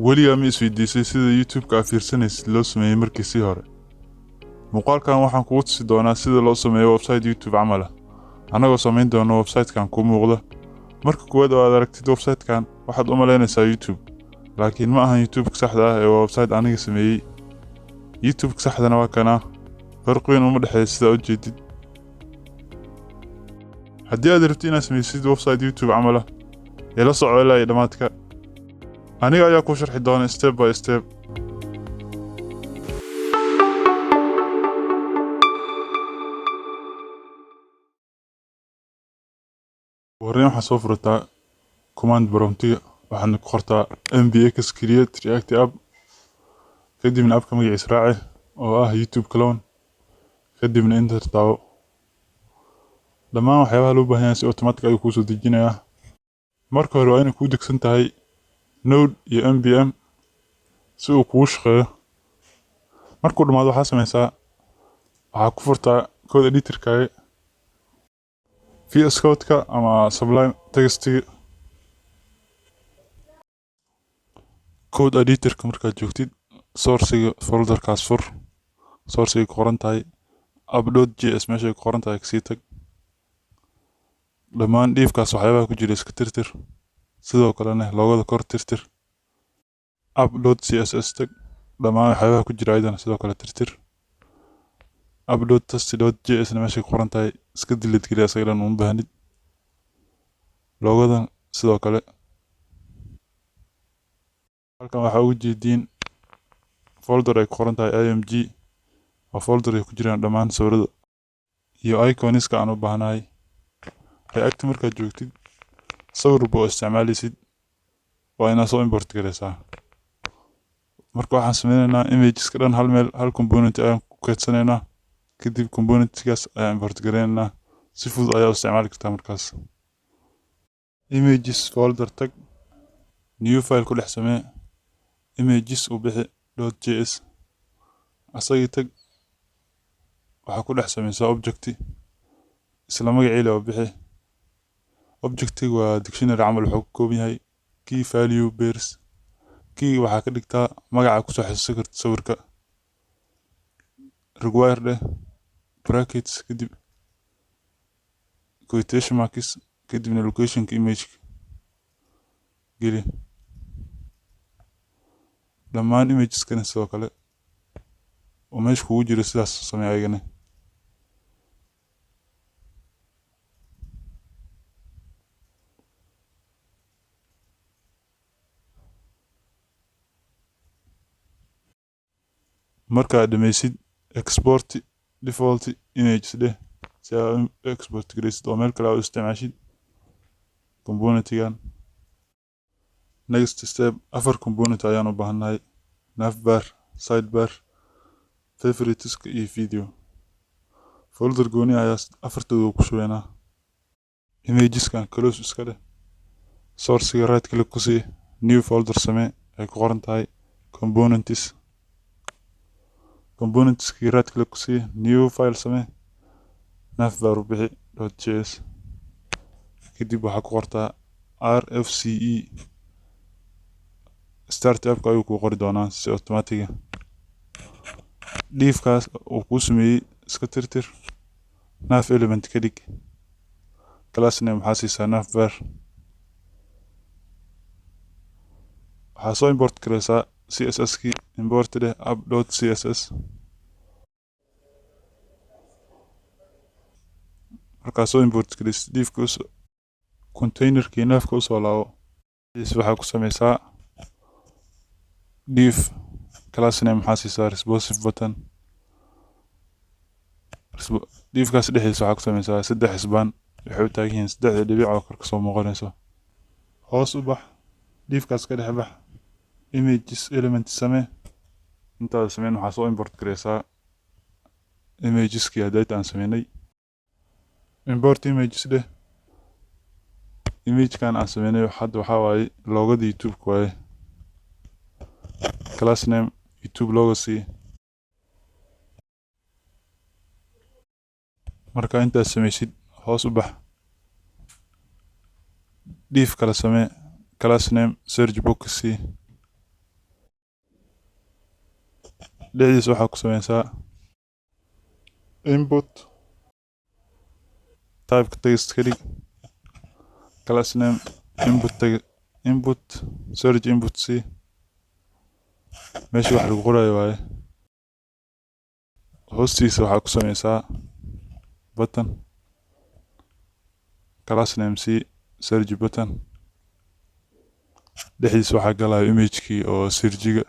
weligaa ma isweydiisay sida YouTube-ka aad fiirsanaysid loo sameeyey markiisii hore? Muuqaalkan waxaan kugu tusi doonaa sida loo sameeyo website YouTube camal ah annagoo samayn doona website-kan kuu muuqda. Marka koowaad oo aad aragtid website-kan waxaad u malaynaysaa YouTube, laakiin ma ahan YouTube-ka saxda ah ee waa website aniga sameeyey. YouTube-ka saxdana waa kana, farqi weyn uma dhexeeyo sida u jeedid. haddii aad rabtid inaad samaysid website YouTube camal ah, ila soco ilaa dhamaadka. aniga ayaa ku sharxi doona step by step. wareen waxaa soo furtaa command promptiga, waxaadna ku qortaa mbx create react app, kadibna appka magaciisa raaci oo ah YouTube clone, kadibna enter taawo. dhammaan waxyaabaha loo baahan yahay si automatic ayuu kuu soo dejinayaa. marka hore waa inay kuu degsan tahay Node iyo npm si uu kugu shaqeeyo. markuu dhamaado waxaa ku furtaa code editor-kaaga, VS Code-ka ama Sublime Text-ga. code editor-ka markaad joogtid, source-ga folder-kaas fur, source-ga ku qoran tahay app.js meesha ku qoran tahay kasii tag. dhammaan dhiifkaas waxyaabaha ku jira iska tirtir, sidoo kalena loogada kor tirtir. app.css tag, dhammaan waxyaabaha ku jira ayadana sidoo kale tirtir. app.test.js na meesha ku qoran tahay iska delete geli asaga dhan uma baahnid. loogadan sidoo kale. halkan waxaa ugu jeediin folder ay ku qoran tahay img, waa folder ay ku jiraan dhammaan sawirada iyo iconiska aan u baahnahay. react markaad joogtid, sawir buu isticmaalaysid, waa inaad soo import garaysaa. marka waxaan sameynaynaa imageska dhan hal meel, hal component ayaan ku keedsanaynaa, kadib componentkaas ayaan import garaynaynaa. si fudud ayaa u isticmaali kartaa markaas. images folder tag, new file ku dhex samee, images u bixi .js, asagii tag, waxaa ku dhex sameysaa objecti, isla magaciila u bixi. objectiga waa dictionary camal, wuxuu ka kooban yahay key value pairs. key waxaa ka dhigtaa magaca kusoo xasuusan karta sawirka, required brackets, kadib quotation marks, kadibna locationka imageka geli. dhammaan imageskana sidoo kale oo meesha kugu jira sidaas samee ayagana. marka aad dhamaysid, export default images dheh si aad export garaysid oo meel kale aad u isticmaashid componentigan. next step, 4 component ayaan u baahanahay: navbar, sidebar, favoriteska iyo video. folder gooni ayaa 4tooda ku shubeynaa. imageskan close iska dheh, source-ga right click ku sii, new folder samee ay ku qoran tahay components. componentskii right click ku sii, new file samee, navbar u bixi .js, kadib waxaa ku qortaa rfce. start app-ka ayuu kuu qori doonaa si automatic ah. dhiifkaas uu kuu sameeyey iska tirtir, nav element ka dhig, class name waxaa siisaa navbar. waxaa soo import garaysaa css-kii, import dheh app.css. markaa soo import garaysid dhiifka containerkii navka usoo laabo, waxaa ku sameysaa div class name waxaa siisaa responsive button. divkaas dhexdiisa waxaa ku sameysaa 3 xisbaan, waxay u taagan yihiin 3 dhibic oo kor kasoo muuqanayso. hoos u bax, divkaas ka dhex bax, images element samee. intaada sameyn waxaa soo import garaysaa imageskii hadayta aan sameynay. import images dheh, imagekan aan sameynay hadda waxaa waaye loogada YouTube-ka waaye. class name YouTube logo sii. marka intaad sameysid, hoos u bax, div kala samee, class name search box sii. dhexdiisa waxaa ku samaysaa input type text ka dhig class name input search input c meesha wax lagu qorayo waaye hoostiisa waxaa ku samaysaa button class name c search button dhexdiisa waxaa galaya imagekii oo sirjiga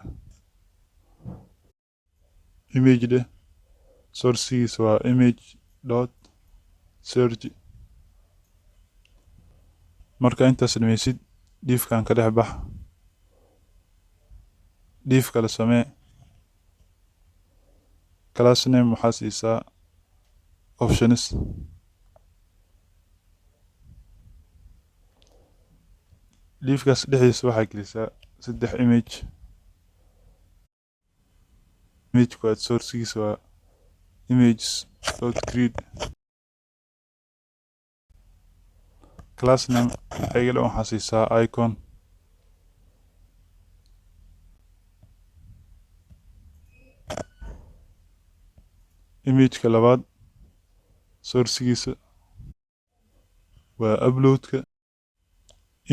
image de sourcegiisa waa image dot search marka intaas dhameysid diifkan ka dhex bax diif kale samee class name waxaa siisaa options diifkaas dhexdiisa waxaa gelisaa 3 image kuwaad sourcegiisa waa images dot grid class name ayaga dhan waxaa siisaa icon imageka labaad sourcegiisa waa uploadka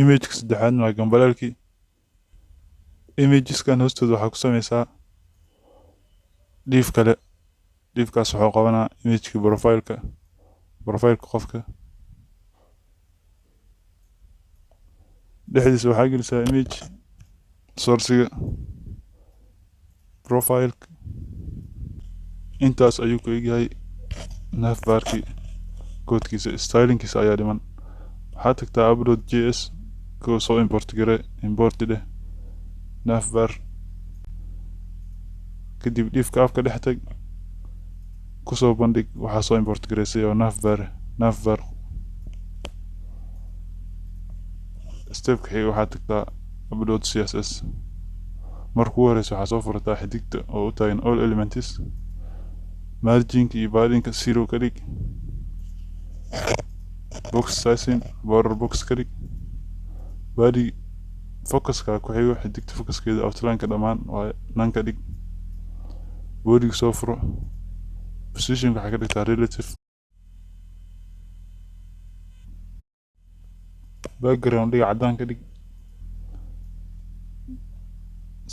imageka saddexaadna waa gambalaalkii imageskan hoostooda waxaa ku samaysaa diif kale diifkaas wuxuu qabanaa imagekii profileka qofka dhexdiisa waxaa gelisaa image sourciga profileka intaas ayuu ku egyahay navbarkii koodkiisa stylingkiisa ayaa dhiman waxaa tagtaa upload js kuu soo import dheh navbar kadib diifka afka dhex tag kusoo bandhig waxaa soo import gareysay oo navbar stepka xiga waxaa tagtaa upload css markuu horeysa waxaa soo furataa xidigta oo u taagan all elements marginka iyo paddingka 0 ka dhig box sizing border box ka dhig body focuska ku xigo xidigta focuskeeda outline-ka dhammaan waa nan ka dhig bodiga soo furo positionka waxaa ka dhigtaa relative background dhiga caddaan ka dhig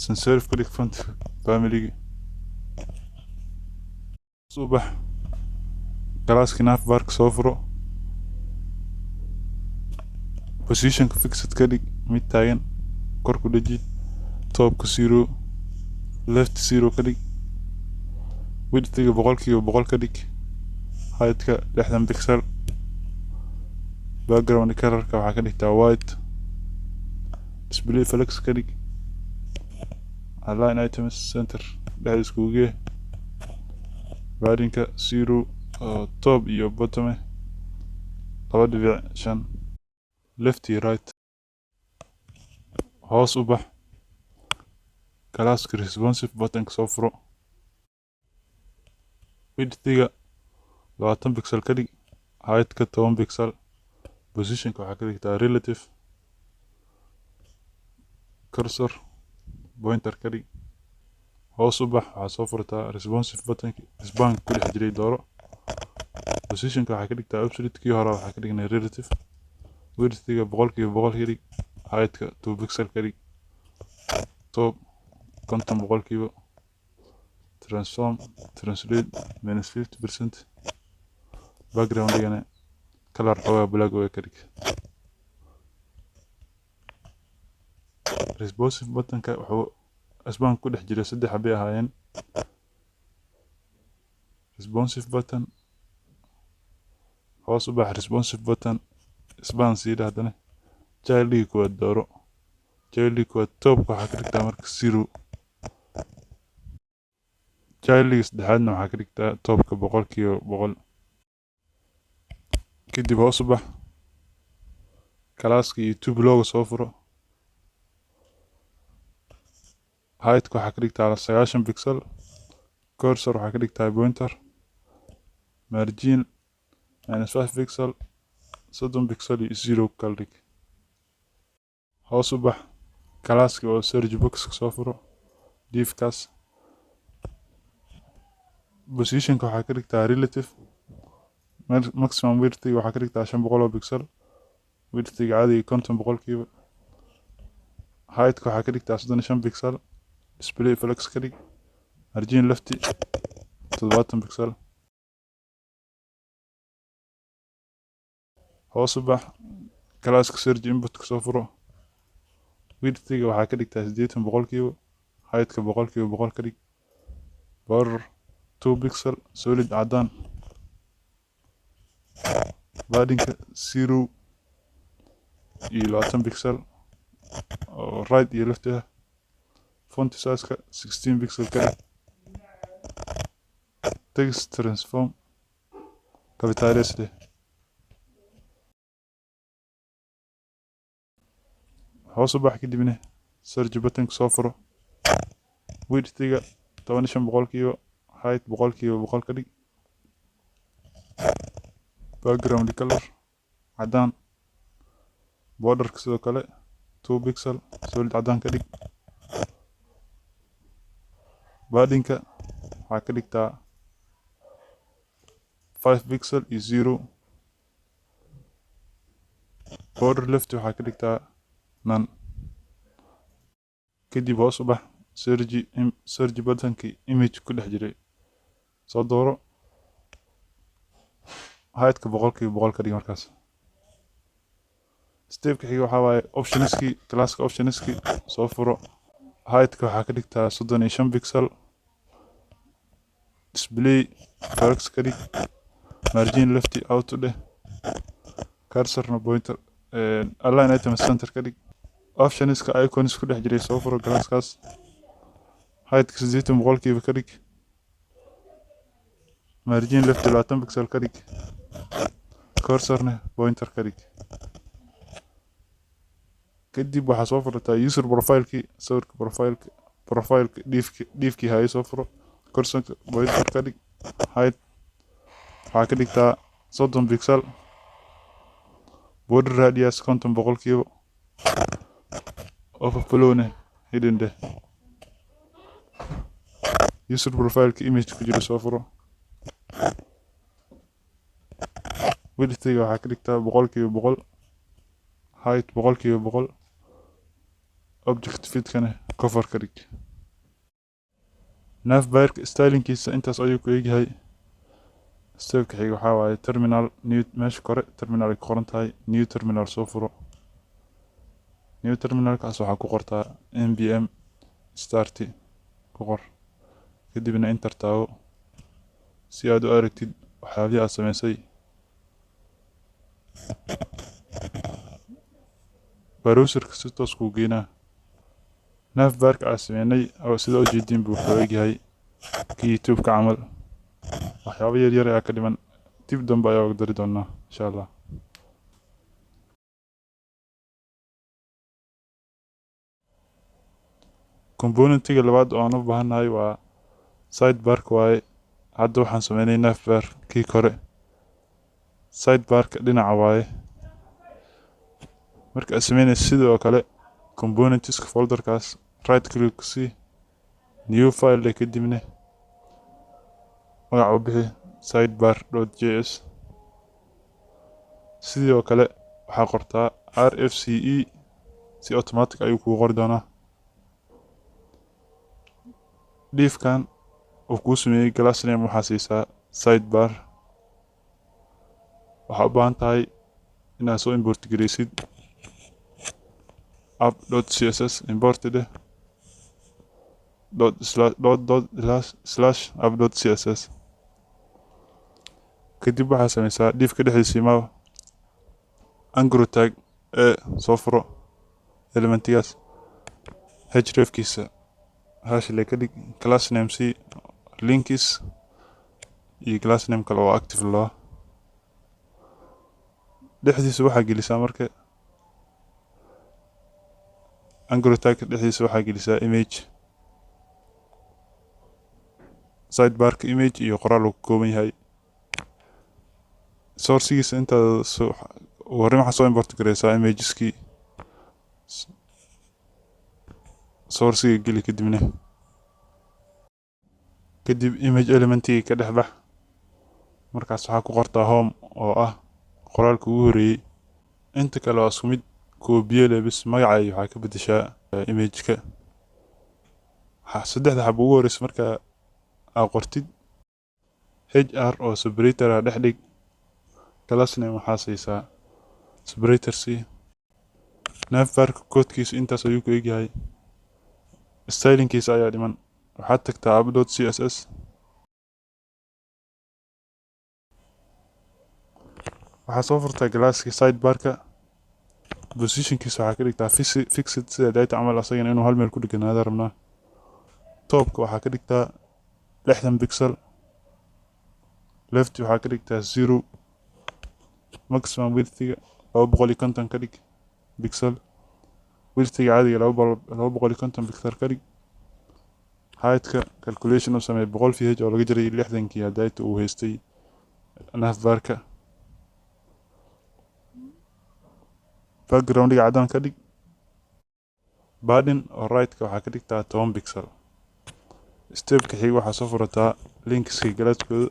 sans serif ka dhig font family subax classki navbarka soo furo positionka fixed ka dhig mid taagan kor ku dheji topka 0 left 0 ka dhig widthga 100% ka dhig heightka 60 pixel background colorka waxaa ka dhigtaa white display flex ka dhig align items center dhexdiis kuugee paddingka 0 top iyo bottom 2.5 left iyo right hoos u bax classka responsive buttonka soo furo widthga 20 pixel ka dhig heightka 10 pixel positionka waxaa ka dhigtaa relative cursor pointer ka dhig hoos u bax waxaa soo furtaa responsive buttonka spank ku dhex jiray dooro positionka waxaa ka dhigtaa absolute kii hore waxaa ka dhignay relative widthga 100% ka dhig heightka 2 pixel ka dhig top 50% transform translate -50% background dhigana color xoogaa black oo ka dhig responsive buttonka wuxuu asbaan ku dhex jira 3 xabay ahaayeen responsive button hoos u bax responsive button span sii dhahdana childii kuwaad dooro childii kuwaad topka waxaa ka dhigtaa marka 0 childii saddexaadna waxaa ka dhigtaa topka 100% kadib hoos u bax classka iyo tube logo soo furo heightka waxaa ka dhigtaa 90 pixel cursor waxaa ka dhigtaa pointer margin -5 pixel 30 pixel iyo 0 kala dhig hoos u bax classka oo search box soo furo diifkaas position ka waxaa ka dhigtaa relative maximum width waxaa ka dhigtaa 500 pixel width caadi 50 boqolkiiba height ka waxaa ka dhigtaa 35 pixel display flex ka dhig margin left 70 pixel hoos u bax class surge input ka soo furo width waxaa ka dhigtaa 80 boqolkiiba height ka boqolkiiba boqol ka dhig border 2 pixel solid cadaan padding 0 iyo 20 pixel right iyo left font size ka 16 pixel ka dhig text transform capitalize leh hoos u bax kadibna search button ka soo furo width 15 boqolkiiba height boqolkiiba boqol ka dhig background color cadaan border ka sidoo kale 2 pixel solid cadaan ka dhig padding ka waxaa ka dhigtaa 5 pixel iyo 0 border left waxaa ka dhigtaa none kadib hoos u bax search button-ki image ku dhex jiray soo dooro height ka boqolkiiba boqol ka dhig markaas step-ka xiga waxaa waaye optionski classka optionski soo furo height ka waxaa ka dhigtaa 35 pixel display flex ka dhig margin left auto dheh cursor pointer align item center ka dhig optionska icons ku dhex jiray soo furo classkaas height ka 80 boqolkiiba ka dhig margin left 20 pixel ka dhig cursorna pointer ka dhig kadib waxaa soo furtaa user profile-ki sawirka profile-ka dhiifkii hayay soo furo cursorka pointer ka dhig height waxaa ka dhigtaa 30 pixel border radius 50 boqolkiiba overflowna hidden dheh user profile-ka image ku jira soo furo width waxaa ka dhigtaa boqolkiiba boqol height boqolkiiba boqol object fit-kana cover ka dhig navbar-ka stylingkiisa intaas ayuu ku eegyahay step-ka xiga waxaa waaye terminal new meesha kore terminal ay ku qoran tahay new terminal soo furo new terminalkaas waxaa ku qortaa npm start ku qor kadibna enter taago si aad u aragtid waxyaabihii aad samaysay browserka si toos kuu geynaa navbar-ka aan sameynay oo sida u jeedin buu wuxuu egyahay ka youtube-ka camal waxyaabo yaryar ayaa ka dhiman dib dambe ayaa uga dari doonaa insha allah componentiga labaad oo aan u baahannahay waa sidebar-ka waaye hadda waxaan sameynay navbar kii kore sidebar-ka dhinaca waaye marka aad sameynaysa sidoo kale componentska folderkaas right click si new file kadibna magaca u bixi sidebar.js sidoo kale waxaa qortaa rfce si automatic ayuu kugu qori doonaa dhiifkan uu kuu sameeyey class name waxaa siisaa sidebar waxaa u baahan tahay inaad soo import gareysid app.css imported /app.css kadib waxaa sameysaa dhiifka dhexdiisa imaa angro tag ee soo furo elementigaas hrefkiisa hashle ka dhig class name c links iyo class name kale oo active loo dhexdiisa waxaa gelisaa marka angro tag dhexdiisa waxaa gelisaa image sidebar-ka image iyo qoraal uu ka kooban yahay sourcigiisa intaad warrin waxaa soo import gareysaa imageskii sourciga geli kadibna kadib image elementii ka dhex bax markaas waxaa ku qortaa home oo ah qoraalka ugu horeeyay inta kale waa isku mid koobiye leh bis magaca iyo waxaa ka bedeshaa image-ka saddexda xabo ugu horeysa marka aa qortid hr oo separator dhex dhig class name waxaa siisaa separator c navbarka koodkiisa intaas ayuu ku egyahay stylingkiisa ayaa dhiman waxaad tagtaa app.css waxaa soo furtaa glasskii sidebarka positionkiisa waxaa ka dhigtaa fixed sida data camal asagana inuu hal meel ku dheganaada rabnaa topka waxaa ka dhigtaa 60 pixel left waxaa ka dhigtaa 0 maximum widthga 250 ka dhig pixel widthga caadiga 250 pixel ka dhig heightka calculation u samee 100 vh oo laga jaray 60kii data uu haystay navbarka background cadaan ka dhig padding oo right-ka waxaa ka dhigtaa 10 pixel stepka xiga waxaa soo furataa linkska galaaskooda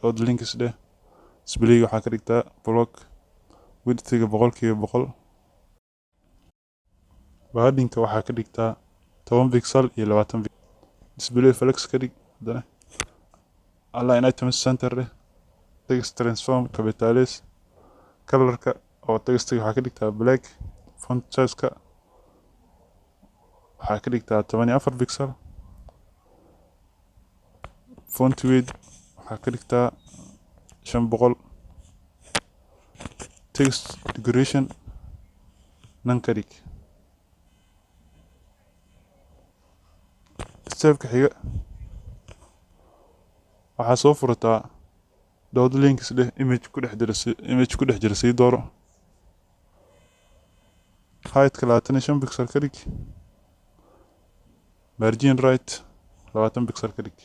load links dheh display waxaa ka dhigtaa block widthga 100% paddingka waxaa ka dhigtaa 10 pixel iyo 20 pixel display flex ka dhig hadana align items center dheh text transform capitalize colorka oo textiga waxaa ka dhigtaa black font size-ka waxaa ka dhigtaa 14 pixel font weight waxaa ka dhigtaa 500 text decoration nan ka dhig stepka xiga waxaa soo furataa dot links dheh image ku dhex jira sii dooro heightka 25 pixel ka dhig margin right 20 pixel ka dhig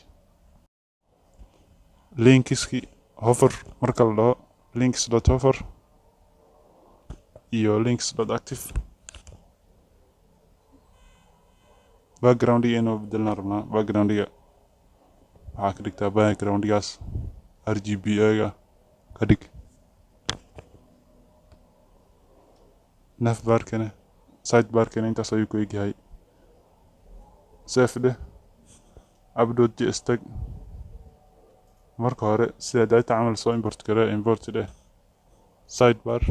linkski hover marka la dhaho links.hover iyo links.active background-iga inuu bedelna rabnaa background-iga waxaa ka dhigtaa background-igaas RGB-ga ka dhig navbarkana sidebarkana intaas ayuu ku egyahay save dheh app.js tag marka hore sida data camal soo import garee import dheh sidebar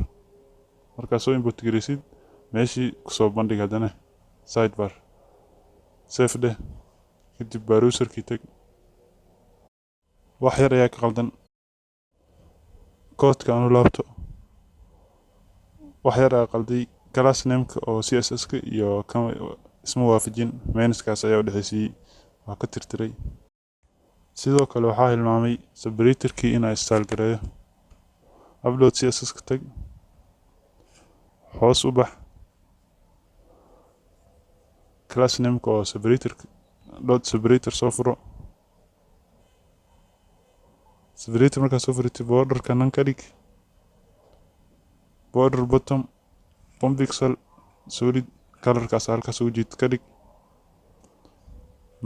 markaa soo import gareysid meeshii kusoo bandhig haddana sidebar save dheh kadib browserkii tag wax yar ayaa ka qaldan koodka aanu laabto wax yar ayaa qalday class name-ka oo css-ka iyo isma waafajin minuskaas ayaa u dhexeysiyey waa ka tirtiray sidoo kale waxaa hilmaamay separatorkii inaa install gareeyo app.css ka tag hoos u bax class name-ka oo separator soo furo separator markaa soo furtay borderka nan ka dhig border bottom 1 pixel solid colorkaas halkaas ugu jiid ka dhig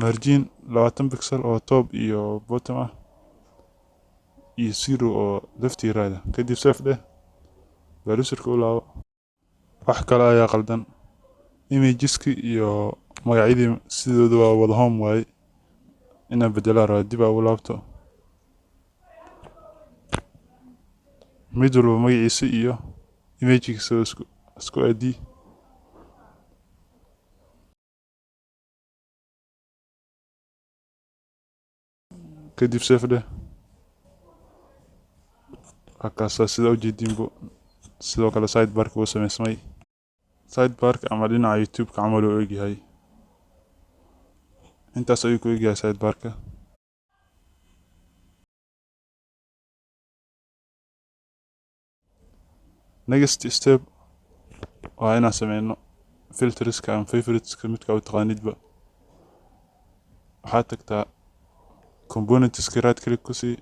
margin 20 pixel oo top iyo bottom ah iyo 0 oo left iyo right kadib save dheh browserka u laabo wax kale ayaa qaldan imageski iyo magacyadii sidooda waa wada home waaye inaan bedelaa rabaa dib aa u laabto mid walba magaciisa iyo imagekiisa isku aadi kadib save dheh halkaasa sida u jeediinbo sidoo kale sidebarka uu sameysmay sidebarka ama dhinaca youtube-ka camal uu egyahay intaas ayuu ku egyahay sidebarka next step waa inaan sameyno filterska ama favoriteska midka u taqaanidba waxaad tagtaa componentska right click ku sii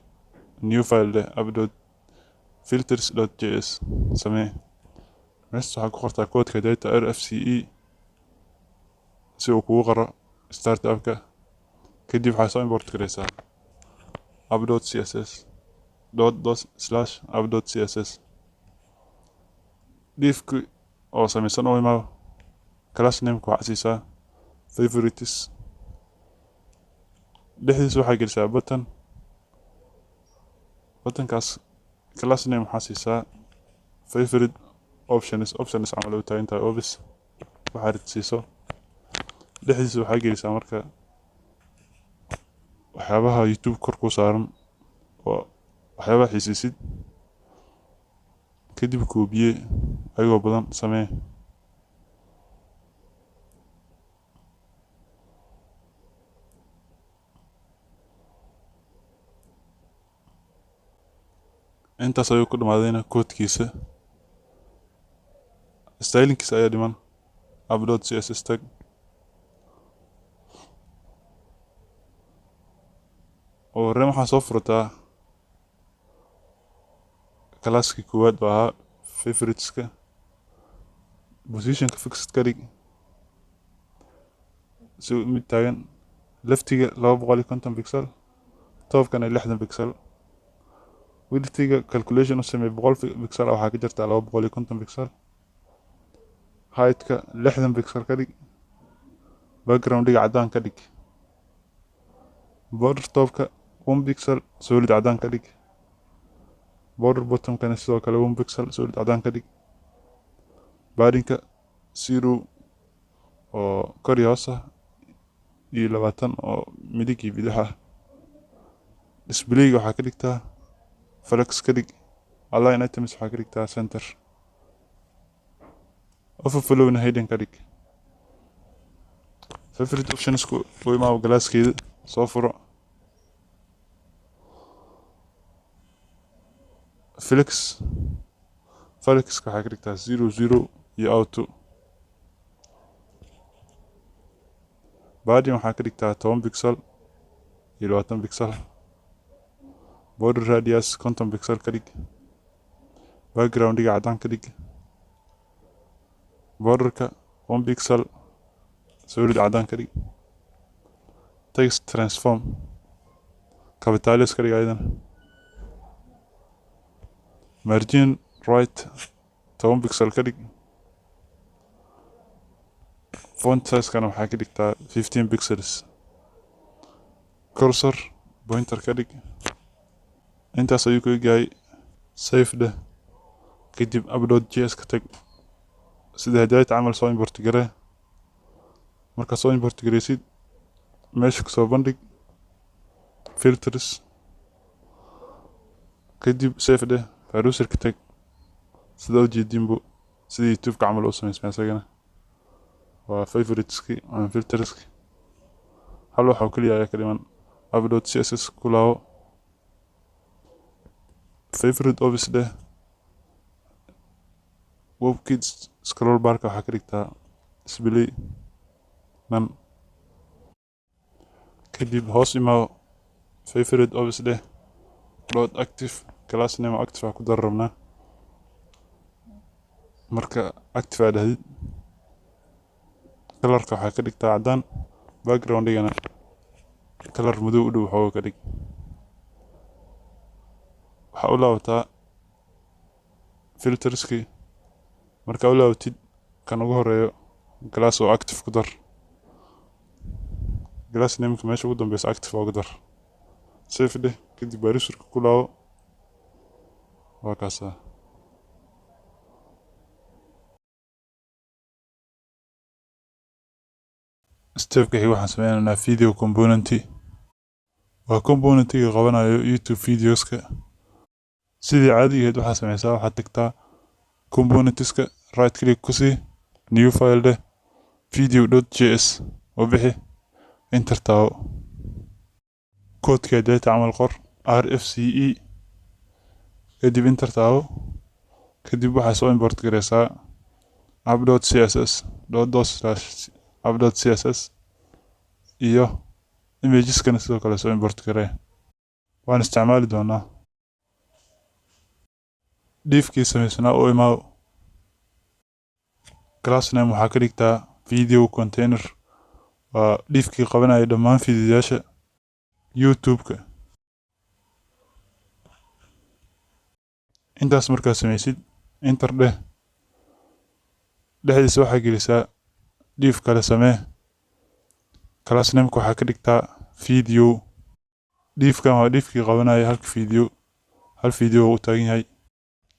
new file leh app.filters.js samee meesha waxaa ku qortaa koodka data rfce si uu kugu qoro start appka kadib waxaa soo import gareysaa app.css app.css diifki oo samaysan oo imaado class name-ka waxaa siisaa favorites dhexdiisa waxaa gelisaa buttonkaas class name waxaa siisaa favorite options camal u tahay intaa obis waxaa ridsiiso dhexdiisa waxaa gelisaa marka waxyaabaha YouTube kor ku saaran oo waxyaabaha xiisiisid kadib koobiye ayagoo badan samee intaas ayuu ku dhamaadayna koodkiisa stylinkiisa ayaa dhiman app.css tag oo horreyn waxaa soo furtaa classkii koowaad baa ahaa favoriteska positionka fixed ka dhig si mid taagan leftiga 250 pixel toobkana 60 pixel widthga calculation u samee 100 pixel waxaa ka jirta 250 pixel heightka 60 pixel ka dhig background-ga cadaan ka dhig border toobka 1 pixel solid cadaan ka dhig border bottom-kana sidoo kale 1 pixel solid cadaan ka dhig padding-ka 0 oo kor iyo hoos ah iyo 20 oo midig iyo bidix ah display-ga waxaa ka dhigtaa flex ka dhig align items waxaa ka dhigtaa center overflow-na hidden ka dhig favorite options-ku u imaado glasskeeda soo furo flexka waxaa ka dhigtaa 00 iyo auto padding waxaa ka dhigtaa 10 pixel iyo 20 pixel border radius 50 pixel ka dhig background-ga cadaan ka dhig borderka 1 pixel solid cadaan ka dhig text transform capitalize ka dhig ayadana margin right 10 pixel ka dhig font size-kana waxaa ka dhigtaa 15 pixels cursor pointer ka dhig intaas ayuu ka egahay save dheh kadib app.js ka tag sida hadayta camal soo import garee markaa soo import gareysid meesha kasoo bandhig filters kadib save dheh browser ka tag sida ujeedinbo sida YouTube-ka camal u samaysmay isagana waa favoriteski ama filterski hal waxa uu kaliya ayaa ka dhiman app.css ku laabo favorite obis dheh WebKit scroll barka waxaa ka dhigtaa display nan kadib hoos imaado favorite obis dheh dot active class name active ku dar rabnaa marka active aad dhahdid colorka waxaa ka dhigtaa cadaan background-gana color madow u dhow waxooga ka dhig waxaa u laabataa filterski markaa u laabatid kan ugu horeeyo glass oo active ku dar glass name-ka meesha ugu dambeysa active ooga dar save dheh kadib browserka ku laabo waa kaasaa stepka xiga waxaan sameynaynaa video component waa component-ga qabanayo YouTube videoska sidii caadigeed waxaa sameysaa waxaad tagtaa componentska right click ku sii new file dheh video.js oo bixi enter taabo koodka data camal qor rfce kadib enter taabo kadib waxaa soo import gareysaa app.css app.css iyo images-kana sidoo kale soo import garee waan isticmaali doonaa diifkii samaysnaa u imaado class name waxaa ka dhigtaa video container waa diifkii qabanaya dhammaan fiidiyaasha youtube-ka. intaas markaa samaysid enter dhexdiisa waxaa gelisaa div kale samee class name-ka waxaa ka dhigtaa video. divkan waa divkii qabanaya hal video uu taagan yahay.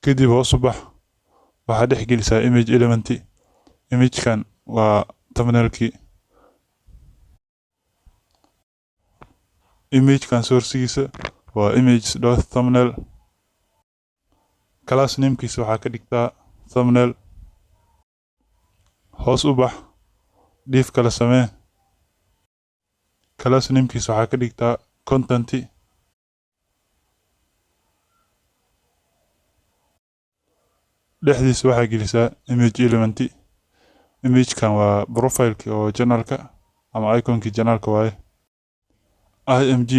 kadib hoos u bax waxaa dhex gelisaa image element. imagekan waa thumbnailkii. imagekan sourcegiisa waa image.thumbnail. class namekiisa waxaa ka dhigtaa thumbnail. hoos u bax div kale samee class namekiisa waxaa ka dhigtaa content. dhexdiisa waxaa gelisaa image element. imagekan waa profileki oo channelka ama iconkii channelka waaye. img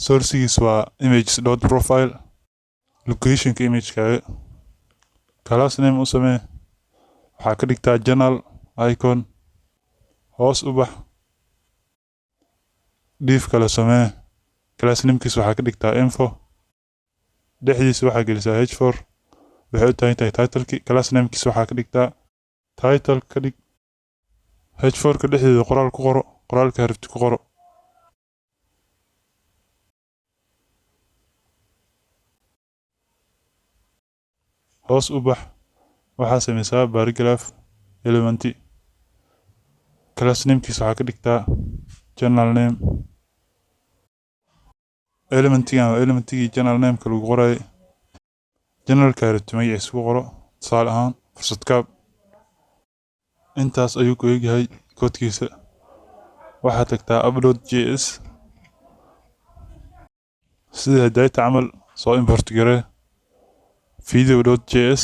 sourcegiisa waa images.profile. locationka imagekaaga class name u samee waxaa ka dhigtaa channel icon. hoos u bax div kale samee class namekiisa waxaa ka dhigtaa info. dhexdiisa waxaa gelisaa h4 waxay u taagan tahay titlekii. class namekiisa waxaa ka dhigtaa title ka dhig. h4ka dhexdeeda qoraal ku qoro qoraalka harfti ku qoro. hoos u bax waxaa samaysaa paragraph element. class namekiisa waxaa ka dhigtaa channel name. elementigan waa elementigii channel nameka lagu qoray. channelka harfti magaciisa ku qoro tusaale ahaan fursad kaab. intaas ayuu ku eegyahay koodkiisa. waxaa tagtaa upload.js sida data camal soo import garee video.js.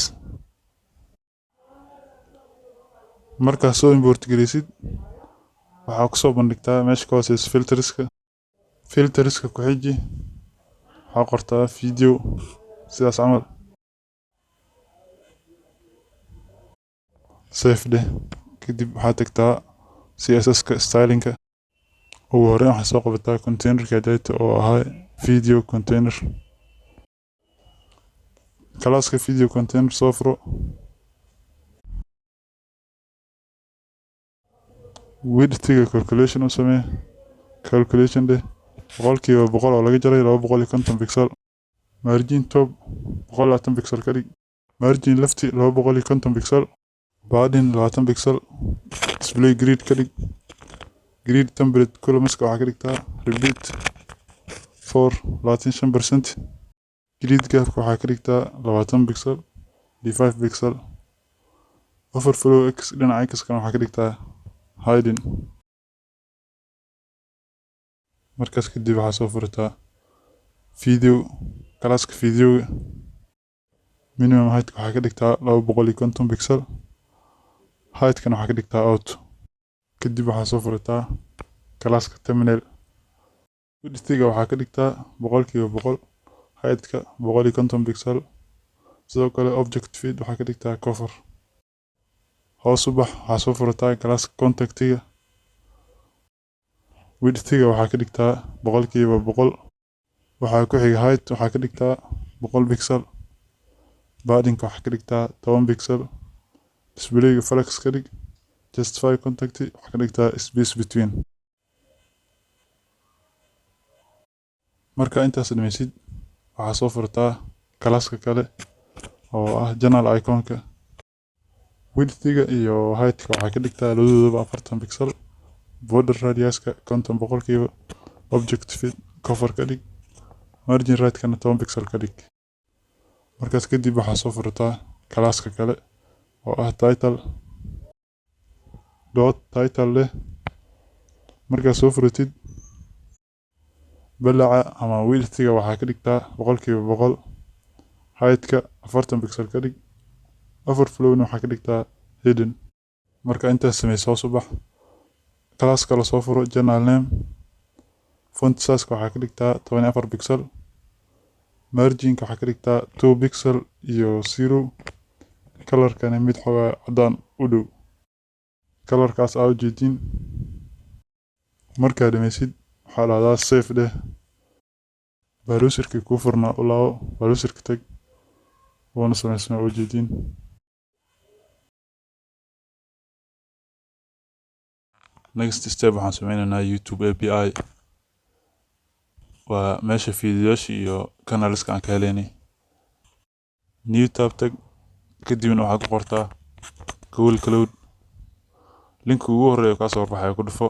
markaa soo import gareysid waxaa kusoo bandhigtaa meesha ka hooseysa filterska ku xiji waxaa qortaa video sidaas camal. save kadib waxaa tagtaa css-ka stylinka. ugu horreyn waxaa soo qabataa containerka data oo ahaa video container. classka video container soo furo. widthga calculation u samee calculation 100% oo laga jaray 250 pixel. margin top 120 pixel ka dhig. margin left 250 pixel. padding 20 pixel. display grid ka dhig. grid template columnska waxaa ka dhigtaa repeat for 25%. grid gapka waxaa ka dhigtaa 20 pixel 5 pixel. overflow x dhinaca x kana waxaa ka dhigtaa hiding. markaas kadib waxaa soo furtaa video classka videoga. minimum height waxaa ka dhigtaa 250 pixel. height kana waxaa ka dhigtaa out. kadib waxaa soo furtaa classka thumbnail. widthga waxaa ka dhigtaa 100%. heightka 150 pixel. sidoo kale object feed waxaa ka dhigtaa cover. hoos u bax waxaa soo furtaa classka contactiga. widthga waxaa ka dhigtaa 100%. waxaa ku xiga height waxaa ka dhigtaa 100 pixel. paddingka waxaa ka dhigtaa 10 pixel. displayga flex ka dhig. justify contact waxaa ka dhigtaa space between. marka intaas dhameysid waxaa soo furtaa classka kale oo ah channel iconka. widthga iyo heightka waxaa ka dhigtaa labadoodaba 40 pixel. border radiuska 50%. object fit cover ka dhig. margin right kana 10 pixel ka dhig. markaas kadib waxaa soo furtaa classka kale oo ah title leh. markaas soo furtid balaca ama widthga waxaa ka dhigtaa 100%. heightka 40 pixel ka dhig. overflowna waxaa ka dhigtaa hidden. marka intaas sameyso hoos u bax class kale soo furo channel name. font size waxaa ka dhigtaa 24 pixel. marginka waxaa ka dhigtaa 2 pixel iyo 0. colorkana mid xogaa cadaan u dhow. colorkaas aa ujeedin. markaa dhameysid waxaa lahdaa save dheh browserkii kuu furnaa u laabo browserka tag wuuna samaysmaa ujeediin. Next step waxaan sameynaynaa YouTube API waa meesha fiidiyoyaasha iyo kanaliska aan ka helaynay. New tab tag kadibna waxaa ku qortaa Google Cloud linka ugu horeeyo ka soo baxay ku dhufo.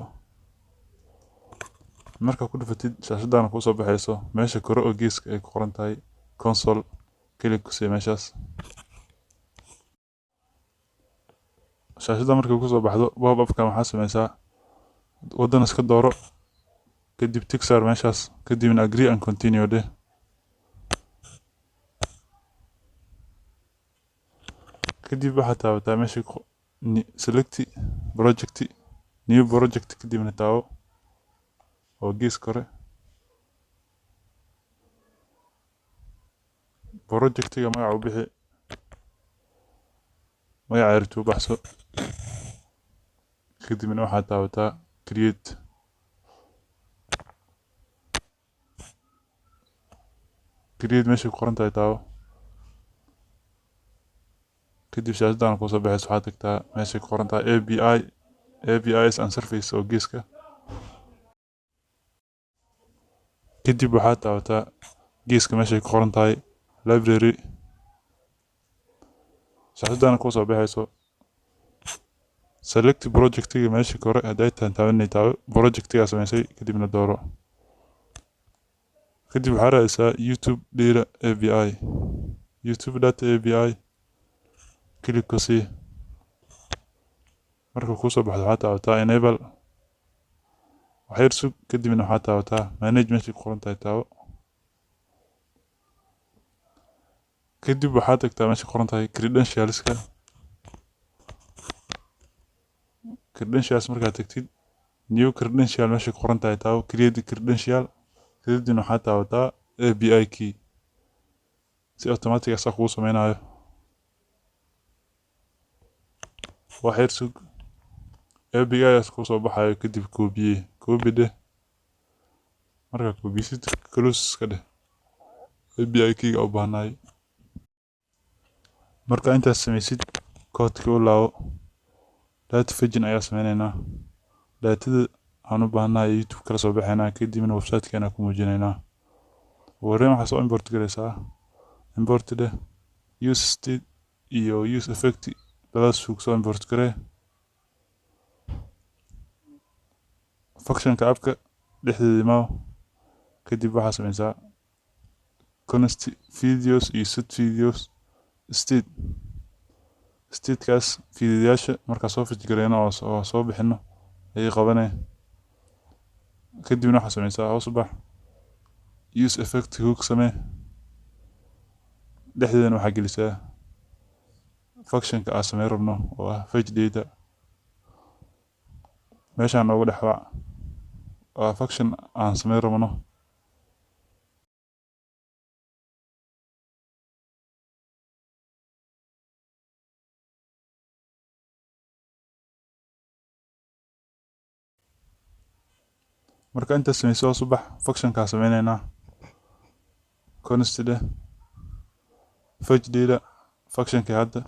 marka ku dhufatid shaashadana ku soo baxayso meesha kore oo geeska ay ku qoran tahay console kaliya ku sii meeshaas. shaashada markay ku soo baxdo pop-up-ka waxaa sameysaa waddan iska dooro kadib tixar meeshaas kadibna agree and continue dheh. kadib waxaa taabataa meesha select project new project kadibna taabo oo gees kore projectiga magaca u bixi magaca ayrtu baxso kadibna waxaa taabataa create meesha ku qoran tahay taabo kadib shaashadana ku soo baxayso waxaa tagtaa meesha ku qoran tahay APIs and surface oo geeska kadib waxaa taabataa geeska meesha ku qoran tahay library shaashadana ku soo baxayso select projectiga meesha kore haday taabanay taabo projectiga sameysay kadibna dooro kadib waxaa raadsaa YouTube data API YouTube data API click ku sii marka ku soo baxdo waxaa taabataa enable waxyar sug kadibna waxaa taabataa manage meesha ku qoran tahay taabo kadib waxaa tagtaa meesha ku qoran tahay credentials markaad tagtid new credential meesha ku qoran tahay taabo create credential kadibna waxaa taabataa API key si automatic ah kuu sameynayo waxyar sug APIs ku soo baxayo kadib copy dheh marka copysid close ka dheh API keyga u baahnaay marka intaas sameysid code-ka u laabo data fetching ayaa sameynaynaa datada aan u baahnaay YouTube kala soo baxaynaa kadibna website-keena ku muujinaynaa wareen waxaa soo import garaysaa import dheh use state iyo use effect labadaas suug soo import garee functionka appka dhexdeeda imaw kadib waxaa sameysaa const videos iyo set videos statekaas fiidiyaasha markaa soo fetch gareyno oo soo bixino ayay qabanay kadibna waxaa sameysaa hoos u bax use effect hook samee dhexdeedana waxaa gelisaa functionka aan sameyn rabno oo ah fetch data meeshaan noogu dhex wac waa function aan sameyn rabno marka inta sameyso subax functionka sameynaynaa const dheh fetch data functionka hadda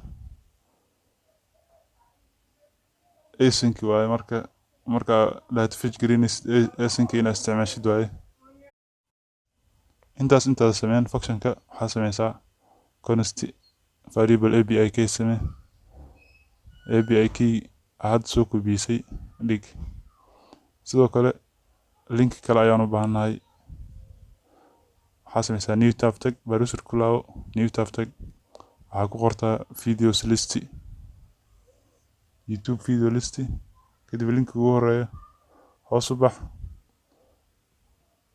async waaye marka data fetch gareynaysa async ina isticmaashid waaye intaas sameyn functionka waxaa sameysaa const variable API key samee API key had soo kubisay dhig sidoo kale link kale ayaan u baahanahay waxaa sameysaa new tab tag browser ku laabo new tab tag waxaa ku qortaa videos list YouTube video list kadib link ugu horeeyo hoos u bax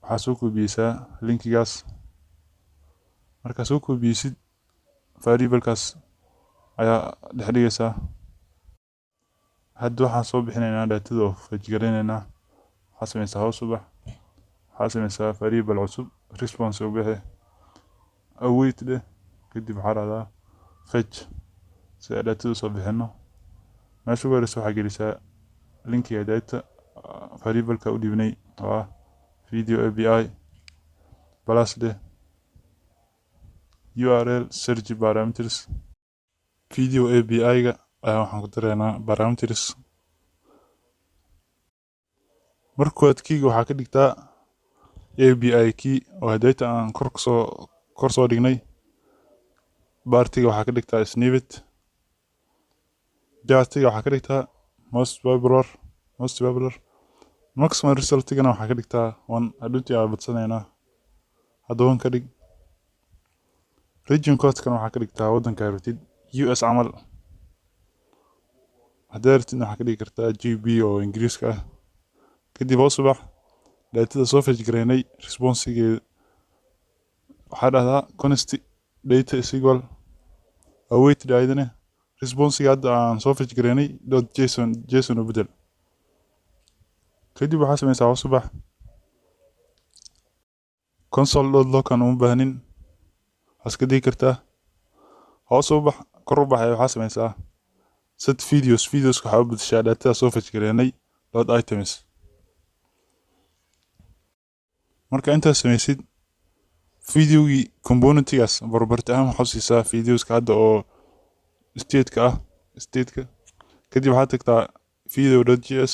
waxaa soo kubiyeysaa linkigaas markaa soo kubiyisid variablekaas ayaa dhex dhigaysaa hadda waxaan soo bixinaynaa datada oo fetch gareynaynaa waxaa sameysaa hoos u bax waxaa sameysaa variable cusub response u bixi await dheh kadib waxaa dhahdaa fetch si ay datada soo bixino meesha ugu horeysa waxaa gelisaa linkiga data variableka u dhibnay oo ah video API plus the URL search parameters video API ga ayaa waxaan ku dareynaa parameters markaad keyga waxaa ka dhigtaa API key oo data aan kor soo dhignay partiga waxaa ka dhigtaa snippet jatiga waxaa ka dhigtaa most popular maximum result gana waxaa ka dhigtaa 1 hadhuutii aan badsaneynaa haddaba ka dhig region code kan waxaa ka dhigtaa waddanka rabtid US camal haddii rabtid waxaa ka dhigi kartaa GB oo Ingiriiska ah kadib hoos u bax datada soo fetch gareynay responsigeeda waxaa dhahdaa const data is equal await daydane responsiga hadda aan soo fetch gareynay .json u bedel kadib waxaa sameysaa hoos u bax console.log aan uma baahnin iska dhigi kartaa hoos u bax kor u baxay waxaa sameysaa set videos waxaa u bedeshaa datada soo fetch gareynay .items marka intaas sameysid videogii componentigaas barbarti ahaan waxaa siisaa videoska hadda oo stateka kadib waxaad tagtaa video.js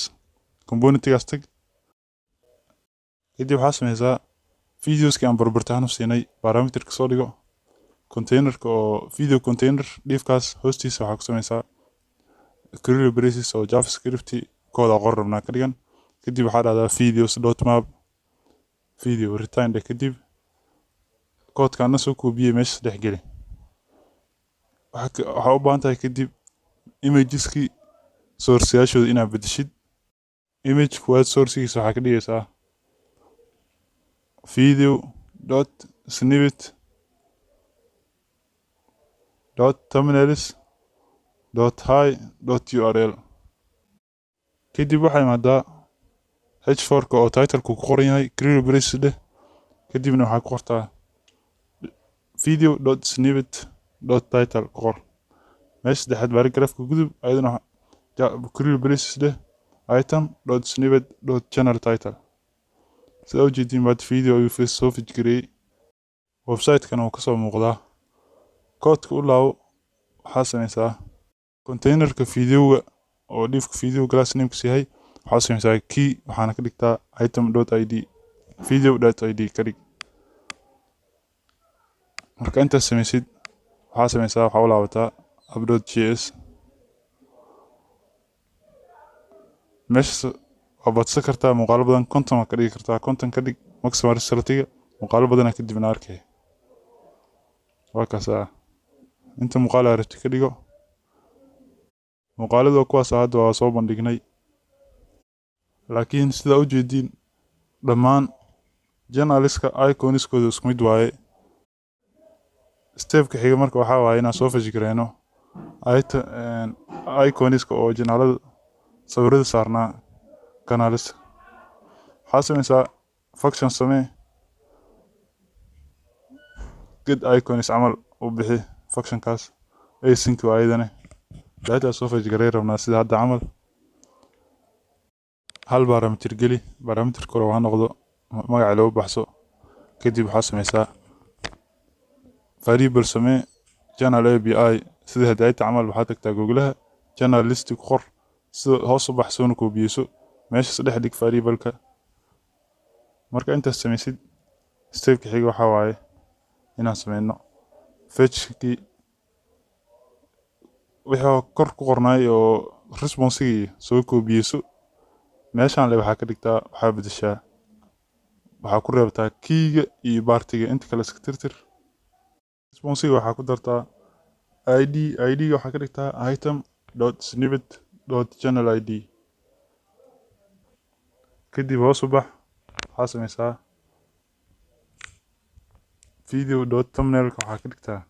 componentigaas tag kadib waxaa sameysaa videoski aan barbarti ahaan u siinay parameterka soo dhigo containerka oo video container dhiifkaas hoostiisa waxaa ku sameysaa curly braces oo javascript kooda qor rabnaa ka dhigan kadib waxaa dhahdaa videos.map video return kadib koodkaana soo koobiyey meesha dhex geli waxaa u baahan tahay kadib imageski sourceyaashooda inaad bedeshid image kuwaad sourcegiisa waxaa ka dhigaysaa video.snippet.thumbnails.high.url kadib waxaa imaadaa h4 oo title ku qoran yahay curly braces leh kadibna waxaa ku qortaa video.snippet.title qor meesha saddexaad paragraphka gudub ayadana curly braces leh item.snippet.channel title sida u jeedin baad video ayuu soo fetch gareeyay website-kan uu kasoo muuqdaa koodka u laabo waxaa sameysaa containerka videoga oo dhiifka video class namekiisa yahay waxaa sameysaa key waxaana ka dhigtaa item.id video.id ka dhig marka intaas sameysid waxaa u laabataa app.js meesha waa badsan kartaa muuqaalo badan content waa ka dhigi kartaa content ka dhig maximum resultiga muuqaalo badana kadibna arkay waa kaasaa inta muuqaal aragti ka dhigo muuqaalada kuwaas hadda waa soo bandhignay laakiin sida u jeedin dhammaan journaliska iconiskooda isku mid waaye stepka xiga marka waxaa waaye inaan soo fetch gareyno iconiska oo journalada sawirada saarnaa kanaalista waxaa sameysaa function samee get icons camal u bixi functionkaas async waa ayadane data soo fetch garey rabnaa sida hadda camal hal parameter geli parameterka hore waa noqdo magaca loo baxso kadib waxaa sameysaa variable samee channel API sida hadayta camal waxaa tagtaa googlaha channel list ku qor sida hoos u baxsoon ku biiso meesha saddex dhig variable-ka marka intaas sameysid stepka xiga waxaa waaye inaan sameyno fetchki wixii kor ku qornay oo responsiga soo koobiyeyso meeshaan le waxaa ka dhigtaa waxaa bedeshaa waxaa ku reebtaa keyga iyo partiga inta kale iska tirtir responsiga waxaa ku dartaa id waxaa ka dhigtaa item.snippet.channel id kadib hoos u bax waxaa sameysaa video.thumbnailka waxaa ka dhigtaa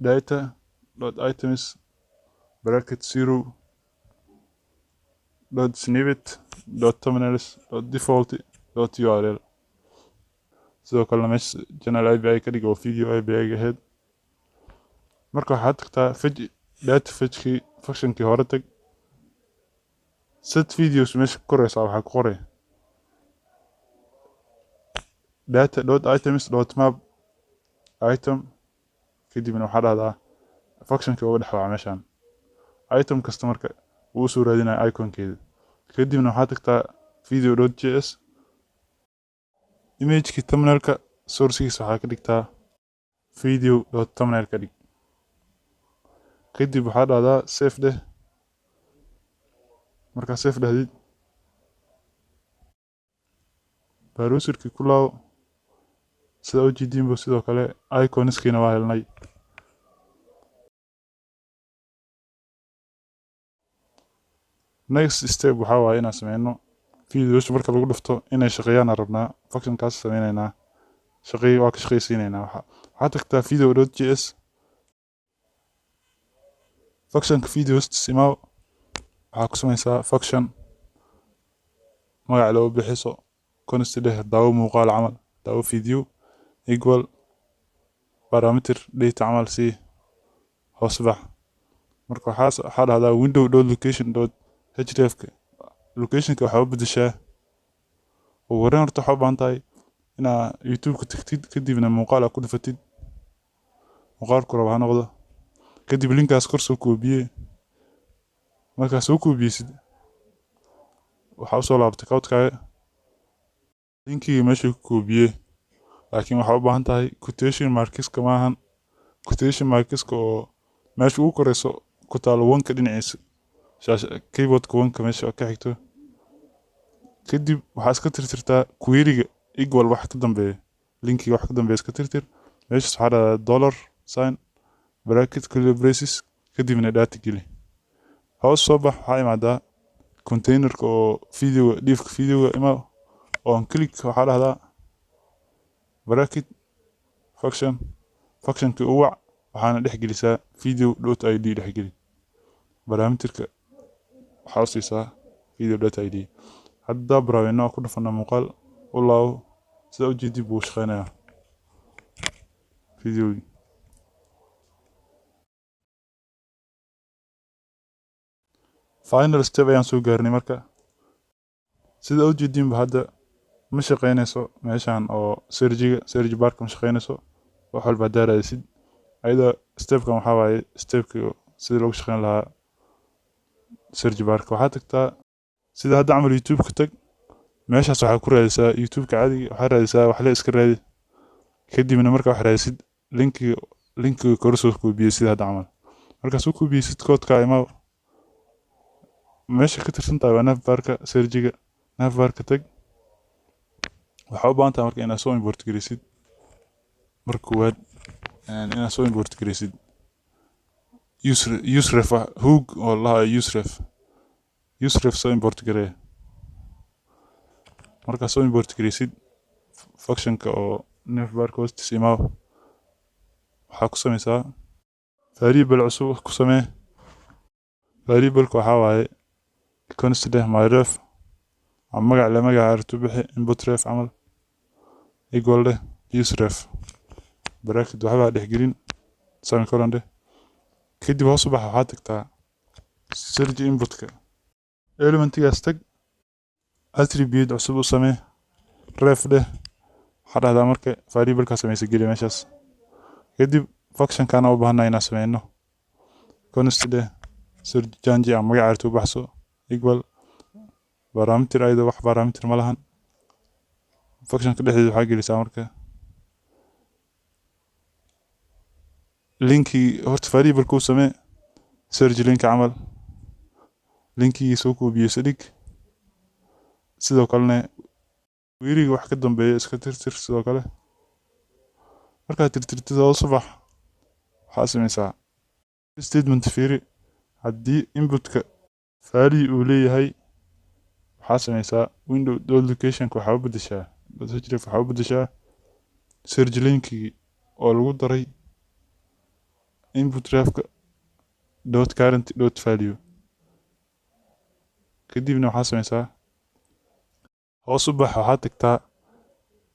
data.items bracket 0.snippet.thumbnails.default.url sidoo kalena meesha channel API ka dhig oo video API ahead marka waxaad tagtaa data fetchki functionkii hore tag set videos meesha koreysaa waxaa ku qoray data.items.map item kadibna waxaa dhahdaa functionka uga dhex waca meeshaan item kasta marka uu soo raadinaya iconkeeda kadibna waxaa tagtaa video.js imageki thumbnailka sourcekiisa waxaa ka dhigtaa video.thumbnail ka dhig kadib waxaa dhahdaa save dheh markaa save dhahdid browserkii ku laaw sida ujeediinba sidoo kale iconiskiina waa helnay next step waxaa waaye inaan sameyno videos marka lagu dhufto inay shaqeeyaan rabnaa functionkaas sameynaynaa waa ka shaqeysiinaynaa waxaa tagtaa video.js functionka videos simaaw waxaa ku sameysaa function magac loo bixiso const dheh daawo muuqaal camal daawo video equal parameter data camal si hoos bax marka waxaa dhahdaa window.location.href locationka waxaa u bedeshaa ugu horreyn horta waxaa u baahan tahay inaa youtube-ka tagtid kadibna muuqaal aa ku dhufatid muuqaalku raba ha noqdo kadib linkaas kor soo koobiye markaa soo koobiyeysid waxaa usoo laabtay codkaaga linkigii meeshuu ku koobiyey laakiin waxaa u baahan tahay quotation markiska maahan quotation markiska oo meesha ugu koreyso ku taalo wanka dhinaciisa keyboardka wanka meesha ka xigto kadib waxaa iska tirtirtaa queryga equal wax ka dambeeya linkiga wax ka dambeeya iska tirtir meeshaas waxaa dhahdaa dollar sign bracket curly braces kadibna data geli hoos soo bax waxaa imaadaa containerka oo videoga dhiifka videoga imaa on click waxaa dhahdaa bracket functionka u wac waxaana dhex gelisaa video.id dhex geli parameterka waxaa u siisaa video.id hadda baraaweyno ku dhufana muuqaal u laawo sida ujeedid buu shaqeynayaa videogi final step ayaan soo gaarnay marka sida ujeedinba hadda ma shaqeynayso meeshaan oo search barka ma shaqeynayso wax walba haddaa raadisid ayada stepkan waxaa waaye stepka sida loogu shaqeyn lahaa search barka waxaa tagtaa sida hadda camal youtube-ka tag meeshaas waxaa ku raadisaa youtube-ka caadiga waxaa raadisaa waxle iska raadi kadibna markaa wax raadisid linkiga kor soo koobiyey sida hadda camal markaa soo koobiyeysid koodka imaa meesha ka tirsan tahay waa navbarka searchiga navbarka tag waxaa u baahan tahay marka inaad soo import gareysid marka koowaad inaad soo import gareysid useref hoog oo lahaa useref soo import garee markaa soo import gareysid functionka oo navbarka hoostiisa imaa waxaa ku sameysaa variable cusub ku samee variableka waxaa waaye const dheh myref magac le magaca artu bixi input ref camal equal dheh useref bracket waxbaa dhex gelin semicolon dheh kadib hoos u baxa waxaa tagtaa search inputka elementigaas tag attribute cusub u samee ref dheh waxaa dhahdaa marka variableka sameysa geli meeshaas kadib functionkana u baahanaa inaan sameyno const dheh search change ama magaca artu baxso equal parameter ayada wax parameter ma lahan functionka dhexdeeda waxaa gelisaa marka linkii horta variableka u samee search link camal linkigii soo koobiyeysa dhig sidoo kalena queryga wax ka dambeeya iska tirtir sidoo kale markaad tirtirtid oo subax waxaa sameysaa statement fiiri haddii inputka value uu leeyahay waxaa sameysaa window.locationka waxaa u bedeshaa search linkigii oo lagu daray input refka .current.value kadibna waxaa sameysaa hoos u bax waxaa tagtaa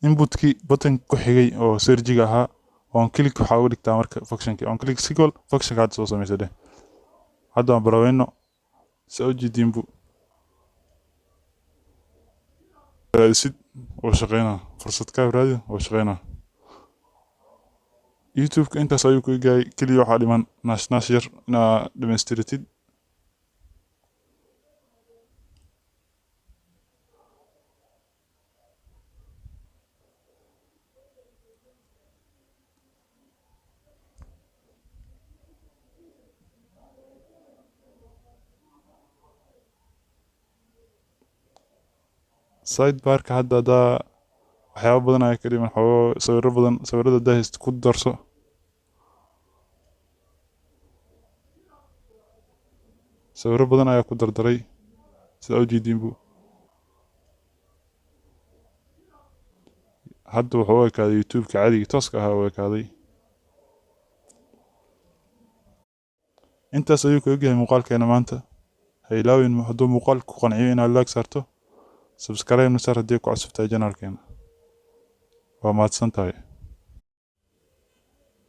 inputkii buttonka ku xigay oo searchiga ahaa on click waxaa uga dhigtaa marka functionka on click sequel functionka hadda soo sameysa dheh hadda aan baraweyno sa ujeediinbu raadisid oo shaqeynaa, fursad ka raadi oo shaqeynaa. YouTube-ka intaas ayuu ku egyahay, kaliya waxaa dhiman naashnaas yar inaa dhamaystiratid. Sidebar-ka hadda waxyaabo badan ayaa ka dhiman, sawirro badan, sawirrada hadaa haysto ku darso. Sawirro badan ayaa ku dardaray sida u jeediinbu. Hadda wuxuu u ekaaday YouTube-ka caadiga tooska ahaa u ekaaday. Intaas ayuu ku egyahay muuqaalkeena maanta. Ha ilaawin hadduu muuqaalku ku qanciyo inaad like saarto, subscribe na saar haddii ku cusubtahay channelkeena. Waa mahadsantahay.